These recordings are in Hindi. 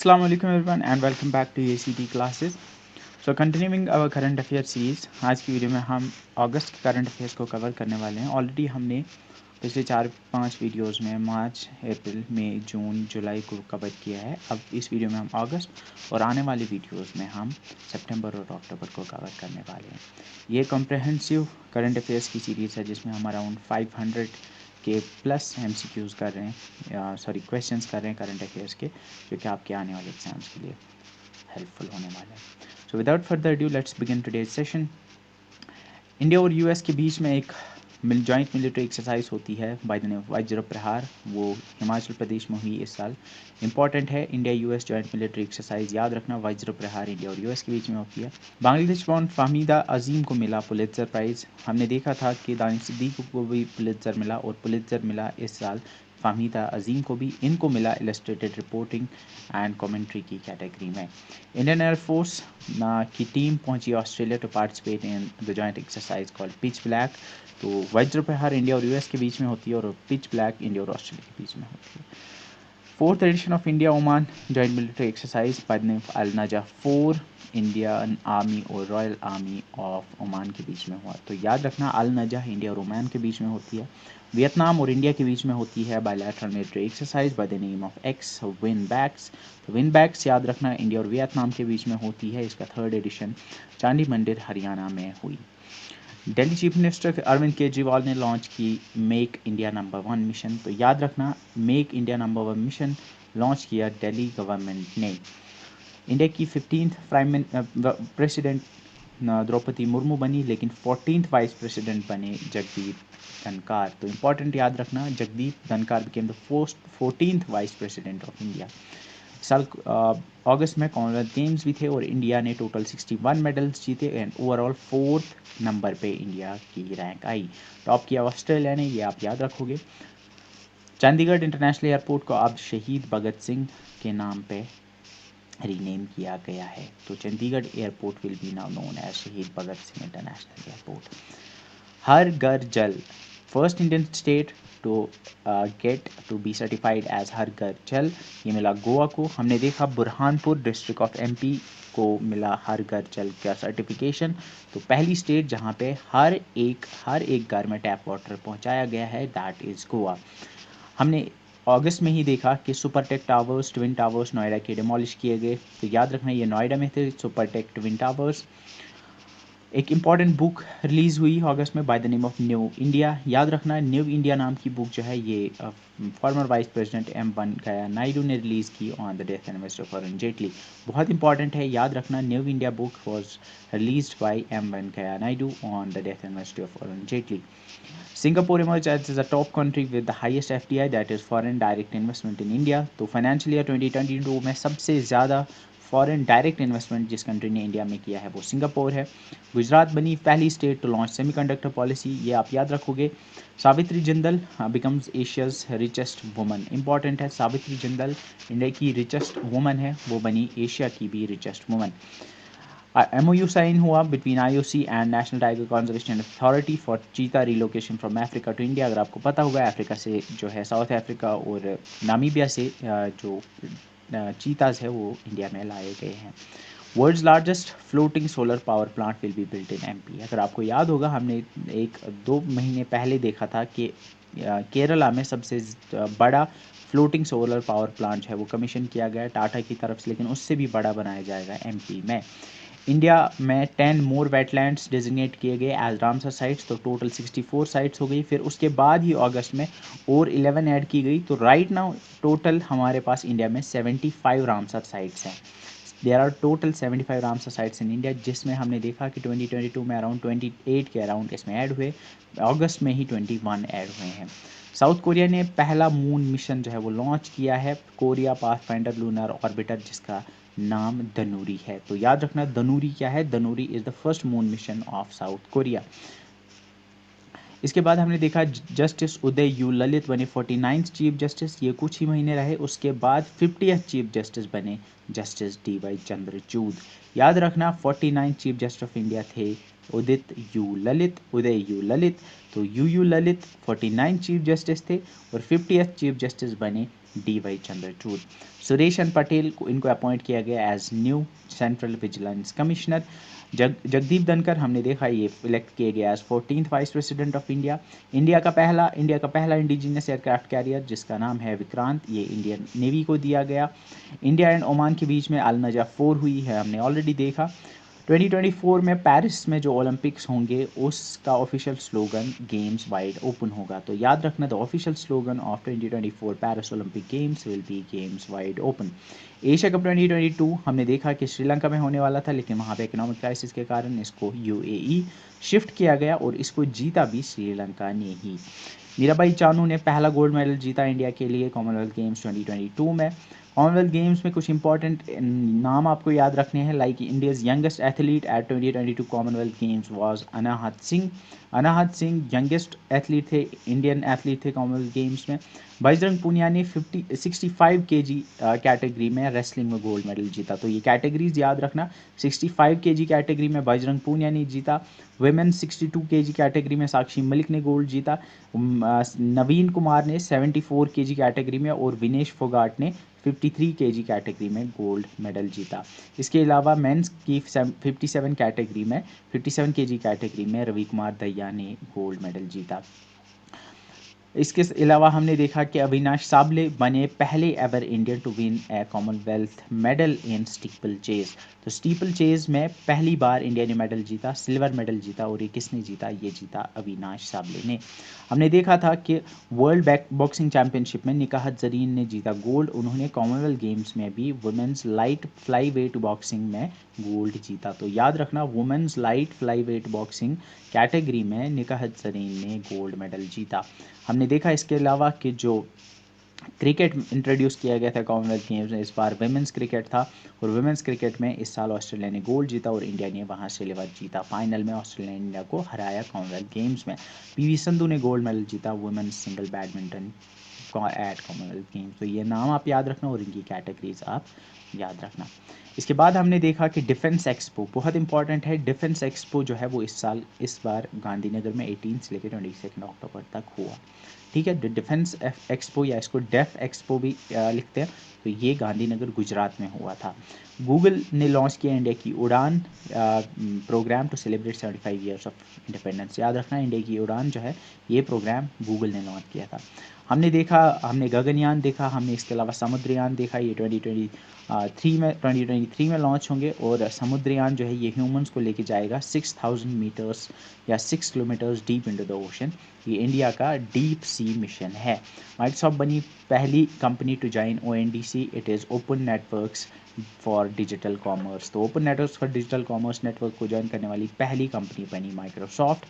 Assalamu alaikum everyone and welcome back to ACT classes. So continuing our current affairs series, आज की वीडियो में हम अगस्त के करंट अफेयर्स को कवर करने वाले हैं. ऑलरेडी हमने पिछले 4-5 वीडियोस में मार्च, अप्रैल, मई, जून, जुलाई को कवर किया है. अब इस वीडियो में हम अगस्त और आने वाली वीडियोस में हम सितंबर और अक्टूबर को कवर करने वाले हैं. ये कॉम्प्रहेंसिव करंट अफेयर्स की सीरीज़ है जिसमें हम अराउंड 500 के प्लस MCQs कर रहे हैं, क्वेश्चंस कर रहे हैं करंट अफेयर्स के, जो कि आपके आने वाले एग्जाम्स के लिए हेल्पफुल होने वाला है. So without further due let's begin today's session. India और यूएस के बीच में एक जॉइंट मिलिट्री एक्सरसाइज होती है बाय द नेम वज्र प्रहार. वो हिमाचल प्रदेश में हुई इस साल. इंपॉर्टेंट है, India US joint military exercise याद रखना. वज्र प्रहार इंडिया और यूएस के बीच में होती है. बांग्लादेश बॉर्न फाहमीदा अजीम को मिला पुलित्जर प्राइज़. हमने देखा था कि दानिश सिद्दीकी को भी पुलित्जर मिला और पुलित्जर मिला इस साल फाहमीदा अजीम को भी. इनको मिला इलस्ट्रेटेड रिपोर्टिंग एंड कमेंट्री की कैटेगरी में. इंडियन एयरफोर्स की टीम पहुंची Australia to participate in the joint exercise called pitch black. तो वज्र प्रहार इंडिया और यूएस के बीच में होती है और पिच ब्लैक इंडिया और ऑस्ट्रेलिया के बीच में होती है. Fourth edition of India Oman joint military exercise by the name Al Najah 4 Indian army और रॉयल आर्मी ऑफ ओमान के बीच में हुआ. तो याद रखना, अल नजा इंडिया और ओमान के बीच में होती है. वियतनाम और इंडिया के बीच में होती है bilateral military exercise by the name of ex Vinbax. तो विन बैक्स याद रखना, इंडिया और वियतनाम के बीच में होती है. इसका थर्ड एडिशन चांदी मंदिर हरियाणा में हुई. दिल्ली चीफ मिनिस्टर अरविंद केजरीवाल ने लॉन्च की मेक इंडिया नंबर 1 मिशन. तो याद रखना, make India number 1 mission launch किया दिल्ली गवर्नमेंट ने. इंडिया की 15th प्रेसिडेंट द्रौपदी मुर्मू बनी, लेकिन 14th वाइस प्रेसिडेंट बने जगदीप धनखड़. तो इंपॉर्टेंट याद रखना, Jagdeep Dhankhar became the 14th vice president of India. साल अगस्त में कॉमनवेल्थ गेम्स भी थे और इंडिया ने टोटल 61 मेडल्स जीते एंड ओवरऑल 4th नंबर पे इंडिया की रैंक आई. टॉप किया ऑस्ट्रेलिया ने, ये आप याद रखोगे. चंडीगढ़ इंटरनेशनल एयरपोर्ट को अब शहीद भगत सिंह के नाम पे रीनेम किया गया है. तो Chandigarh airport will be now known as Shaheed Bhagat Singh international airport. Har Ghar Jal, first Indian state to get to be certified as Har Ghar Jal, ये मिला गोवा को. हमने देखा बुरहानपुर डिस्ट्रिक्ट ऑफ MP को मिला हर घर जल का सर्टिफिकेशन. तो पहली स्टेट जहाँ पे हर एक घर में टैप वाटर पहुँचाया गया है, दैट इज़ गोवा. हमने अगस्त में ही देखा कि Supertech towers, twin towers Noida के डिमोलिश किए गए. तो याद रखना, ये नोएडा में थे सुपरटेक ट्विन टावर्स. एक इम्पॉर्टेंट बुक रिलीज़ हुई अगस्त में bye the name of new India. याद रखना, न्यू इंडिया नाम की बुक जो है ये farmer vice president Venkaiah Naidu ने रिलीज़ की on the death anniversary of Arun Jaitley. बहुत इंपॉर्टेंट है, याद रखना, new India book was released by Venkaiah Naidu on the death anniversary of Arun Jaitley. Singapore emerged as a top country with the highest FDI, that is foreign direct investment in India. तो फाइनेंशियल ईयर 2022 में सबसे ज़्यादा फॉरेन डायरेक्ट इन्वेस्टमेंट जिस कंट्री ने इंडिया में किया है वो सिंगापुर है. गुजरात बनी पहली state to launch semiconductor policy, ये आप याद रखोगे. Savitri Jindal becomes Asia's richest woman. Important है, सावित्री जिंदल इंडिया की रिचेस्ट वुमन है, वो बनी एशिया की भी रिचेस्ट वुमन. MOU साइन हुआ between IOC and national tiger conservation authority for cheetah relocation from Africa to India. अगर आपको पता होगा, अफ्रीका से जो है साउथ अफ्रीका और नामीबिया से जो चीताज है वो इंडिया में लाए गए हैं. World's largest floating solar power plant will be built in MP. अगर आपको याद होगा, हमने 1-2 महीने पहले देखा था कि केरला में सबसे बड़ा फ्लोटिंग सोलर पावर प्लांट है वो कमीशन किया गया टाटा की तरफ से, लेकिन उससे भी बड़ा बनाया जाएगा MP में. इंडिया में 10 मोर वेटलैंड्स डेजिग्नेट किए गए एज रामसर साइट्स. तो टोटल 64 साइट्स हो गई. फिर उसके बाद ही अगस्त में और 11 ऐड की गई. तो राइट नाउ टोटल हमारे पास इंडिया में 75 रामसर साइट्स हैं. There are total 75 Ramsar sites in India, जिसमें हमने देखा कि 2022 में अराउंड 28 के अराउंड इसमें ऐड हुए. अगस्त में ही 21 ऐड हुए हैं. साउथ कोरिया ने पहला मून मिशन जो है वो लॉन्च किया है, कोरिया पाथफाइंडर लूनर ऑर्बिटर, जिसका नाम धनूरी है. तो याद रखना, धनूरी क्या है, Danuri is the first moon mission of South Korea. इसके बाद हमने देखा जस्टिस उदय यू ललित बने 49th चीफ जस्टिस, ये कुछ ही महीने रहे. उसके बाद 50th चीफ जस्टिस बने जस्टिस DY चंद्रचूड. याद रखना, 49th chief justice of India थे उदित यू ललित, उदय यू ललित. तो U Lalit 49th chief justice थे और 50th चीफ जस्टिस बने DY चंद्रचूड़। सुरेश एन पटेल को इनको अपॉइंट किया गया as new central vigilance commissioner. Jagdeep Dhankhar हमने देखा ये इलेक्ट किए गए as 14th vice president of India. India का पहला इंडिजिनियस एयरक्राफ्ट कैरियर जिसका नाम है विक्रांत, ये इंडियन नेवी को दिया गया। इंडिया एंड ओमान के बीच में अल नजा 4 हुई है, हमने ऑलरेडी देखा। 2024 में पेरिस में जो ओलंपिक्स होंगे उसका official slogan games wide open होगा। तो याद रखना, the official slogan of 2024 Paris Olympic games will be games wide open. Asia cup 2022 हमने देखा कि श्रीलंका में होने वाला था, लेकिन वहाँ पे इकोनॉमिक क्राइसिस के कारण इसको UAE शिफ्ट किया गया और इसको जीता भी श्रीलंका ने ही। मीराबाई चानू ने पहला गोल्ड मेडल जीता इंडिया के लिए कॉमनवेल्थ गेम्स 2022 में। कॉमनवेल्थ गेम्स में कुछ इंपॉर्टेंट नाम आपको याद रखने हैं, like India's youngest athlete at 2022 Commonwealth Games was Anahat Singh. Anahat Singh youngest athlete थे, इंडियन एथलीट थे कॉमनवेल्थ गेम्स में। बजरंग पुनिया ने 65 kg कैटेगरी में रेसलिंग में गोल्ड मेडल जीता। तो ये कैटेगरीज याद रखना, 65 kg कैटेगरी में बजरंग पुनिया ने जीता। वेमेन 62 kg कैटेगरी में साक्षी मलिक ने गोल्ड जीता। नवीन कुमार ने 74 kg कैटेगरी में और विनेश फोगाट ने 53 kg कैटेगरी में गोल्ड मेडल जीता। इसके अलावा मेंस की 57 kg कैटेगरी में रवि कुमार दहिया ने गोल्ड मेडल जीता। इसके अलावा हमने देखा कि अविनाश साबले बने पहले ever Indian to win a Commonwealth medal in steeplechase. तो स्टीपल चेज में पहली बार इंडिया ने मेडल जीता, सिल्वर मेडल जीता, और ये किसने जीता? ये जीता अविनाश साबले ने। हमने देखा था कि वर्ल्ड बॉक्सिंग चैंपियनशिप में निकाहत जरीन ने जीता गोल्ड। उन्होंने कॉमनवेल्थ गेम्स में भी women's light flyweight boxing में गोल्ड जीता। तो याद रखना, women's light flyweight boxing category में निकाहत जरीन ने गोल्ड मेडल जीता। हमने देखा इसके अलावा कि जो क्रिकेट इंट्रोड्यूस किया गया था कॉमनवेल्थ गेम्स में, इस बार वुमेन्स क्रिकेट था, और वुमेन्स क्रिकेट में इस साल ऑस्ट्रेलिया ने गोल्ड जीता और इंडिया ने वहां सिल्वर जीता। फाइनल में ऑस्ट्रेलिया ने इंडिया को हराया कॉमनवेल्थ गेम्स में। PV संधू ने गोल्ड मेडल जीता women's single badminton at Commonwealth Games. तो ये नाम आप याद रखना और इनकी कैटेगरीज आप याद रखना। इसके बाद हमने देखा कि डिफेंस एक्सपो बहुत इंपॉर्टेंट है। डिफेंस एक्सपो जो है वो इस बार गांधीनगर में 18 से लेकर 22 अक्टूबर तक हुआ। ठीक है, डिफेंस एक्सपो या इसको डेफ एक्सपो भी लिखते हैं। तो ये गांधीनगर गुजरात में हुआ था। गूगल ने लॉन्च किया इंडिया की Udaan programme to celebrate 75 years of independence. याद रखना, इंडिया की उड़ान जो है ये प्रोग्राम गूगल ने लॉन्च किया था। हमने गगनयान देखा, हमने इसके अलावा समुद्रयान देखा। ये 2023 में लॉन्च होंगे, और समुद्रयान जो है ये ह्यूमंस को लेके जाएगा 6000 मीटर्स या 6 kilometres deep into the ocean. ये इंडिया का डीप सी मिशन है। माइक्रोसॉफ्ट बनी पहली company to join ONDC, it is open networks for digital commerce. तो open networks for digital commerce network को ज्वाइन करने वाली पहली कंपनी बनी माइक्रोसॉफ्ट।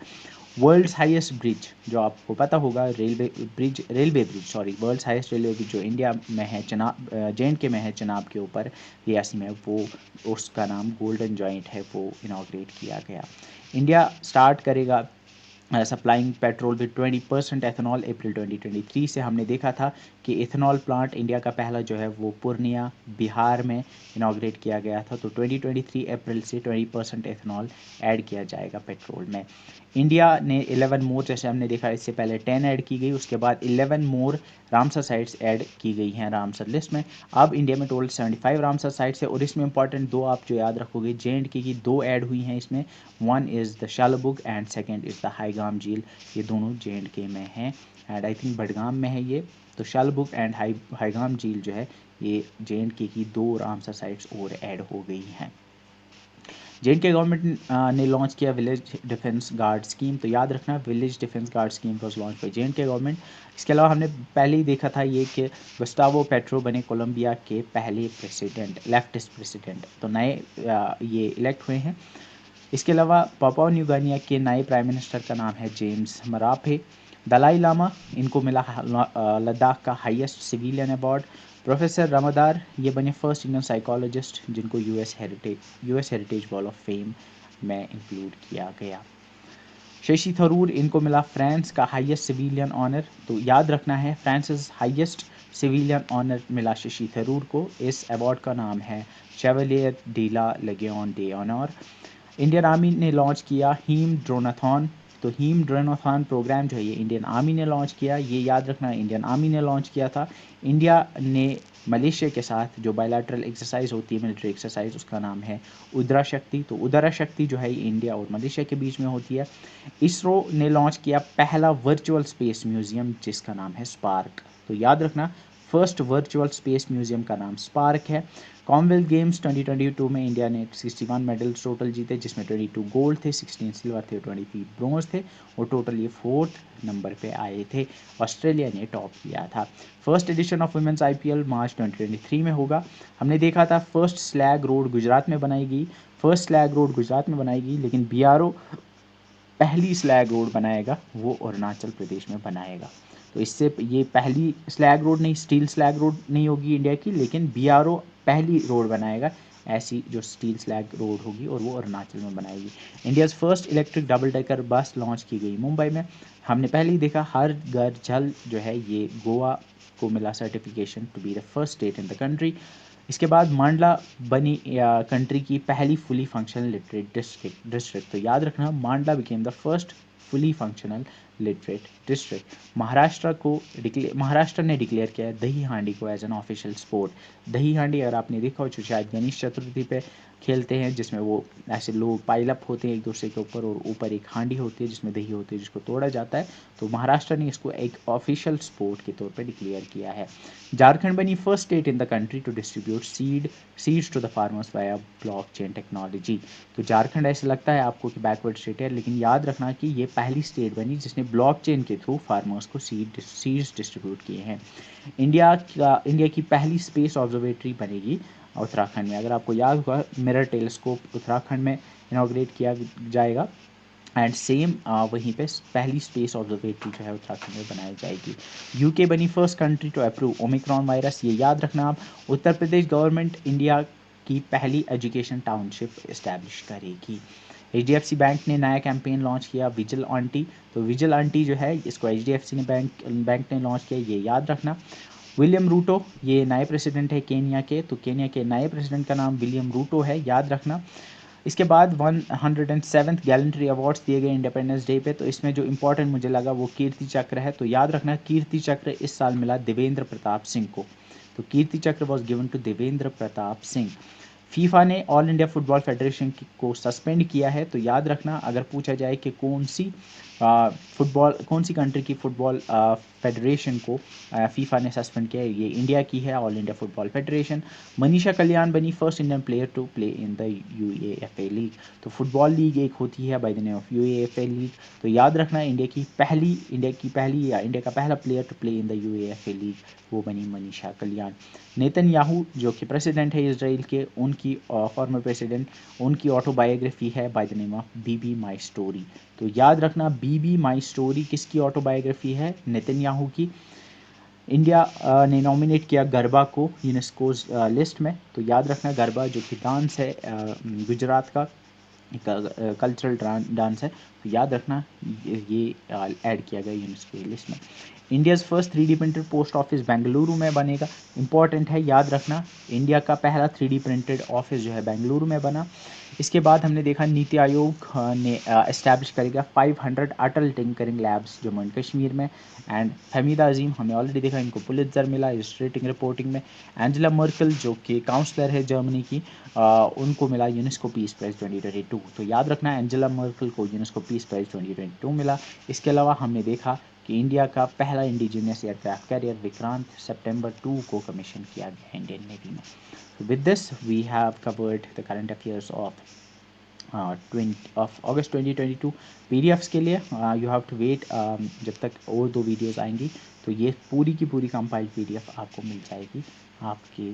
वर्ल्ड्स हाईएस्ट ब्रिज, जो आपको पता होगा वर्ल्ड्स हाईएस्ट रेलवे ब्रिज जो इंडिया में है, JNK में है, चनाब के ऊपर रियासी में, वो उसका नाम गोल्डन जॉइंट है, वो इनॉग्रेट किया गया। इंडिया स्टार्ट करेगा सप्लाइंग पेट्रोल विद 20% एथेनॉल अप्रैल 2023 से। हमने देखा था कि इथेनॉल प्लांट इंडिया का पहला जो है वो पूर्णिया बिहार में इनॉग्रेट किया गया था। तो 2023 अप्रैल से 20% एथेनॉल ऐड किया जाएगा पेट्रोल में। इंडिया ने 11 मोर, जैसे हमने देखा इससे पहले 10 ऐड की गई, उसके बाद 11 मोर रामसर साइट्स ऐड की गई हैं रामसर लिस्ट में। अब इंडिया में टोटल 75 रामसर साइट्स है, और इसमें इंपॉर्टेंट दो आप जो याद रखोगे, JNK की 2 ऐड हुई हैं इसमें। One is the Shallabugh and second is the Haigam झील। ये दोनों JNK में हैं, एंड आई थिंक बडगाम में है ये। तो शालबुग एंड हाईगाम झील जो है ये JNK की 2 रामसर साइट्स और ऐड हो गई हैं। JNK गवर्नमेंट ने लॉन्च किया विलेज डिफेंस गार्ड स्कीम। तो याद रखना, village defence guard scheme was launch by JNK government. इसके अलावा हमने पहले ही देखा था ये कि गुस्टावो पेट्रो बने कोलंबिया के पहले प्रेसिडेंट, लेफ्टिस्ट प्रेसिडेंट। तो नए ये इलेक्ट हुए हैं। इसके अलावा पापुआ न्यू गिनी के नए प्राइम मिनिस्टर का नाम है जेम्स मरापे। दलाई लामा, इनको मिला लद्दाख का हाईएस्ट सिविलियन अवार्ड। प्रोफेसर रमादार, ये बने फर्स्ट इंडियन साइकोलॉजिस्ट जिनको US heritage wall of fame में इंक्लूड किया गया। शशि थरूर, इनको मिला फ्रांस का हाईएस्ट सिविलियन ऑनर। तो याद रखना है, फ्रांस हाईएस्ट सिविलियन ऑनर मिला शशि थरूर को। इस अवार्ड का नाम है शेवलियर डी ला Legion day honour. Indian army ने लॉन्च किया हीम ड्रोनाथॉन। तो हीम ड्रोनाथॉन प्रोग्राम जो है ये इंडियन आर्मी ने लॉन्च किया, ये याद रखना इंडियन आर्मी ने लॉन्च किया था। इंडिया ने मलेशिया के साथ जो बायलैटरल एक्सरसाइज होती है, मिलिट्री एक्सरसाइज, उसका नाम है उदरा शक्ति। तो उदरा शक्ति जो है इंडिया और मलेशिया के बीच में होती है। इसरो ने लॉन्च किया पहला वर्चुअल स्पेस म्यूजियम जिसका नाम है स्पार्क। तो याद रखना फर्स्ट वर्चुअल स्पेस म्यूजियम का नाम स्पार्क है। कॉमनवेल्थ गेम्स 2022 में इंडिया ने 61 मेडल्स टोटल जीते, जिसमें 22 गोल्ड थे, 16 सिल्वर थे, 23 ब्रोंज थे और टोटल ये 4th नंबर पे आए थे। ऑस्ट्रेलिया ने टॉप किया था। First edition of women's IPL मार्च 2023 में होगा। हमने देखा था फर्स्ट स्लैग रोड गुजरात में बनाएगी, लेकिन BRO पहली स्लैग रोड बनाएगा वो अरुणाचल प्रदेश में बनाएगा। तो इससे ये पहली स्लैग रोड नहीं, स्टील स्लैग रोड नहीं होगी इंडिया की, लेकिन BRO पहली रोड बनाएगा ऐसी जो स्टील स्लैग रोड होगी और वो अरुणाचल में बनाएगी। India's first electric double decker bus launch की गई मुंबई में। हमने पहले ही देखा हर घर जल जो है ये गोवा को मिला certification to be the first state in the country. इसके बाद मांडला बनी कंट्री की पहली फुली फंक्शनल लिटरेट डिस्ट्रिक्ट। तो याद रखना मांडला became the first fully functional literate district. Maharashtra ने डिक्लेयर किया है दही हांडी को एज एन ऑफिशियल स्पोर्ट। दही हांडी अगर आपने देखा हो तो शायद गणेश चतुर्थी पे खेलते हैं, जिसमें वो ऐसे लोग पाइल अप होते हैं एक दूसरे के ऊपर और ऊपर एक हांडी होती है जिसमें दही होती है जिसको तोड़ा जाता है। तो महाराष्ट्र ने इसको एक ऑफिशियल स्पोर्ट के तौर पे डिक्लेयर किया है। झारखंड बनी first state in the country to distribute seeds to the farmers via blockchain technology. तो झारखंड ऐसे लगता है आपको कि बैकवर्ड स्टेट है, लेकिन याद रखना कि ये पहली स्टेट बनी जिसने ब्लॉकचेन के थ्रू फार्मर्स को सीड्स डिस्ट्रीब्यूट किए हैं। इंडिया की पहली स्पेस ऑब्जर्वेटरी बनेगी उत्तराखंड में। अगर आपको याद होगा मिरर टेलीस्कोप उत्तराखंड में इनॉग्रेट किया जाएगा एंड सेम वहीं पे पहली स्पेस ऑब्जर्वेटरी जो है उत्तराखंड में बनाई जाएगी। UK बनी first country to approve Omicron virus. ये याद रखना आप। उत्तर प्रदेश गवर्नमेंट इंडिया की पहली एजुकेशन टाउनशिप इस्टेब्लिश करेगी। HDFC बैंक ने नया कैंपेन लॉन्च किया विजिल आंटी। तो विजिल आंटी जो है इसको HDFC ने बैंक ने लॉन्च किया, ये याद रखना। विलियम रूटो ये नए प्रेसिडेंट है केनिया के। तो केनिया के नए प्रेसिडेंट का नाम विलियम रूटो है, याद रखना। इसके बाद 107th गैलेंट्री अवार्ड्स दिए गए इंडिपेंडेंस डे पे। तो इसमें जो इंपॉर्टेंट मुझे लगा वो कीर्ति चक्र है। तो याद रखना कीर्ति चक्र इस साल मिला देवेंद्र प्रताप सिंह को। तो Kirti Chakra was given to Devendra Pratap Singh. FIFA ने ऑल इंडिया फुटबॉल फेडरेशन को सस्पेंड किया है। तो याद रखना अगर पूछा जाए कि कौन सी कंट्री की फुटबॉल फेडरेशन को फीफा ने सस्पेंड किया है, ये इंडिया की है, all India football federation. Manisha Kalyan बनी first Indian player to play in the UEFA league. तो फुटबॉल लीग एक होती है by the name of UEFA league. तो याद रखना इंडिया का पहला player to play in the UEFA league वो बनी मनीषा कल्याण। नेतन्याहू जो कि प्रेसिडेंट है इजराइल के, उनकी फॉर्मर प्रेसिडेंट, उनकी ऑटोबायोग्राफी है by the name of Bibi my story. तो याद रखना बीबी माई स्टोरी किसकी ऑटोबायोग्राफी है? नेतन्याहू की। इंडिया ने नॉमिनेट किया गरबा को यूनेस्को लिस्ट में। तो याद रखना गरबा जो कि डांस है गुजरात का कल्चरल डांस है, तो याद रखना ये ऐड किया गया यूनेस्को लिस्ट में। India's first 3D printed post office Bengaluru में बनेगा। इंपॉर्टेंट है, याद रखना इंडिया का पहला 3D प्रिंटेड ऑफिस जो है बेंगलुरु में बना। इसके बाद हमने देखा नीति आयोग ने एस्टैब्लिश करेगा 500 Atal tinkering labs Jammu and Kashmir में। एंड हमीदा अजीम हमने ऑलरेडी देखा, इनको पुलित्जर मिला इलस्ट्रेटिंग रिपोर्टिंग में। एंजेला मर्कल जो कि काउंसलर है जर्मनी की, उनको मिला यूनेस्को पीस प्राइज़ 2022। तो याद रखना एंजेला मर्कल को यूनेस्को पीस प्राइज़ 2022 मिला। इसके अलावा हमने देखा कि इंडिया का पहला इंडिजिनियस एयरक्राफ्ट कैरियर विक्रांत सितंबर 2 को कमीशन किया गया इंडियन नेवी में। So with this we have covered the current affairs of August 2022। PDFs के लिए you have to wait जब तक और 2 वीडियोस आएंगी। तो ये पूरी की पूरी कंपाइल्ड PDF आपको मिल जाएगी आपके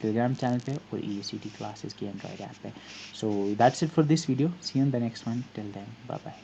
टेलीग्राम चैनल पे और EACT क्लासेस की एंड्रॉयड ऐप पे। So that's it for this video. See you in the next one. Till then, bye bye.